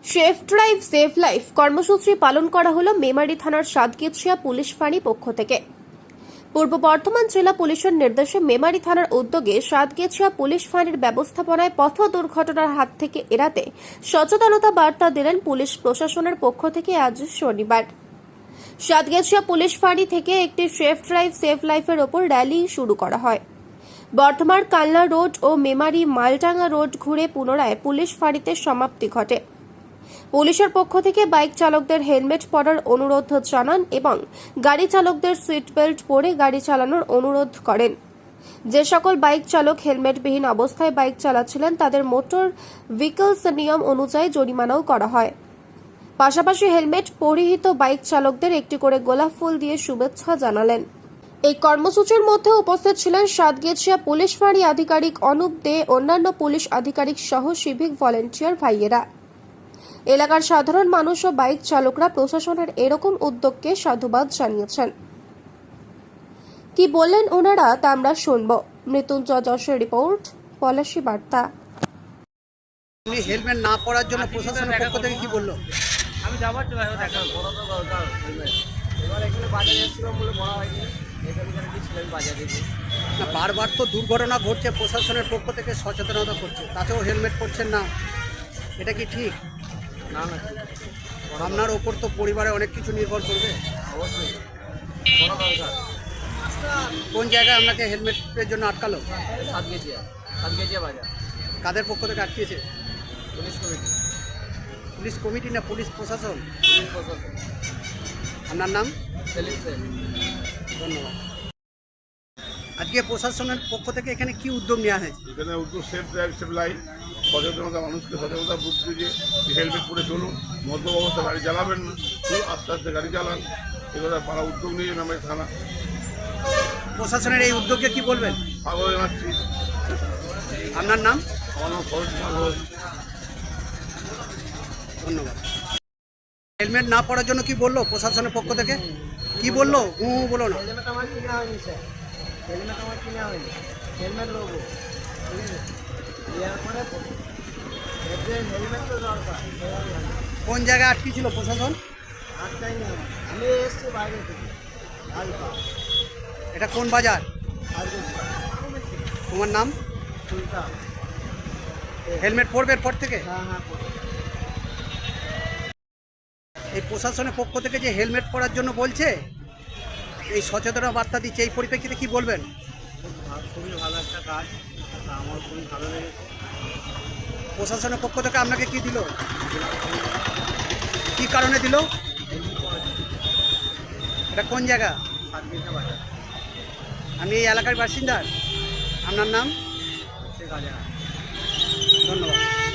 Safe drive save life কর্মসূচি পালন করা হলো মেমারি থানার সাতগেছিয়া পুলিশ ফাঁড়ি পক্ষ থেকে। পূর্ব বর্ধমান জেলা পুলিশের নির্দেশে মেমারি থানার উদ্যোগে সাতগেছিয়া পুলিশ ফাঁড়ির ব্যবস্থাপনায় পথ দুর্ঘটনার হাত থেকে এড়াতে সচেতনতা বার্তা দিলেন পুলিশ প্রশাসনের পক্ষ থেকে। আজ শনিবার সাতগেছিয়া পুলিশ ফাঁড়ি থেকে একটি সেফ ড্রাইভ সেভ লাইফের ওপর র্যালি শুরু করা হয়। বর্ধমান কালনা রোড ও মেমারি মালডাঙ্গা রোড ঘুরে পুনরায় পুলিশ ফাঁড়িতে সমাপ্তি ঘটে। পুলিশের পক্ষ থেকে বাইক চালকদের হেলমেট পরার অনুরোধ জানান এবং গাড়ি চালকদের সিট বেল্ট পরে গাড়ি চালানোর অনুরোধ করেন। যে সকল বাইক চালক হেলমেটবিহীন অবস্থায় বাইক চালাচ্ছিলেন তাদের মোটর ভেহিকলস নিয়ম অনুযায়ী জরিমানাও করা হয়। পাশাপাশি হেলমেট পরিহিত বাইক চালকদের একটি করে গোলাপ ফুল দিয়ে শুভেচ্ছা জানালেন। এই কর্মসূচির মধ্যে উপস্থিত ছিলেন সাতগেছিয়া পুলিশ ফাঁড়ি আধিকারিক অনুপ দে, অন্যান্য পুলিশ আধিকারিক সহ সিভিক ভলেন্টিয়ার ভাইয়েরা। এলাকার সাধারণ মানুষ ও বাইক চালকরা প্রশাসনের এরকম উদ্যোগকে সাধুবাদ জানিয়েছেন। কি বললেন ওনারা তা আমরা শুনব। মৃত্যুঞ্জয় যশের রিপোর্ট, পলাশী বার্তা। হেলমেট না পরার জন্য প্রশাসনের পক্ষ থেকে কি বললো? আমি যাবার চলে দেখা বড় তো দরকার হেলমেট। এবার এখানে বাজারে এসেছিলাম বলে বলা হয়নি, এখানে গিয়েছিলাম বাজারে। না, বারবার তো দুর্ঘটনা ঘটছে, প্রশাসনের পক্ষ থেকে সচেতনতা করছে, তাতেও হেলমেট পরছেন না, এটা কি ঠিক? না না, আপনার ওপর তো পরিবারে অনেক কিছু নির্ভর করবে। অবশ্যই বড় দরকার। কোন জায়গায় আপনাকে হেলমেটের জন্য আটকালো? সাতগেজিয়া বাজার। কাদের পক্ষ থেকে আটকেছে? Police committee. পুলিশ কমিটি না পুলিশ প্রশাসন? পুলিশ প্রশাসন। আপনার নাম? সেলিম সেন। ধন্যবাদ। আজকে প্রশাসনের পক্ষ থেকে এখানে কি উদ্যোগ নেওয়া হয়েছে? এখানে উদ্যোগ সেফ ড্রাইভ সেভ লাইফ, সচেতনতা, মানুষকে সচেতনতা বুঝতে যে হেলমেট পরে চলুন, মদ্য অবস্থা গাড়ি চালাবেন না, শুধু আস্তে আস্তে গাড়ি চালান, এগুলো পাড়া উদ্যোগ নিয়ে নামে থানা। প্রশাসনের এই উদ্যোগকে কি বলবেন? পাগল জানাচ্ছি। আপনার নাম? আমার নাম খরচ কুমার ঘোষ। ধন্যবাদ। হেলমেট না পরার জন্য কি বললো প্রশাসনের পক্ষ থেকে? কি বললো? বলো না। হেলমেট আমার কিনা হয়নি স্যার, হেলমেট আমার কিনা হয়নি। হেলমেট নেবো, ঠিক আছে? নেওয়ার পরে হেলমেট তো দরকার। কোন জায়গায় আটকে ছিল প্রশাসন? আটটাই নেই, আমি এসছি বাইরে থেকে। এটা কোন বাজার? তোমার নাম? সুলতান। হেলমেট পরবে এরপর থেকে? হ্যাঁ হ্যাঁ। এই প্রশাসনের পক্ষ থেকে যে হেলমেট পরার জন্য বলছে, এই সচেতনতা বার্তা দিচ্ছে, এই পরিপ্রেক্ষিতে কি বলবেন? খুবই ভালো একটা কাজ, আমার খুবই ভালো লেগেছে। প্রশাসনের পক্ষ থেকে আপনাকে কি দিল? কি কারণে দিল? এটা কোন জায়গা? সাতগেছিয়া বাজার। আমি এই এলাকার বাসিন্দা। আপনার নাম? সে কাজে। ধন্যবাদ।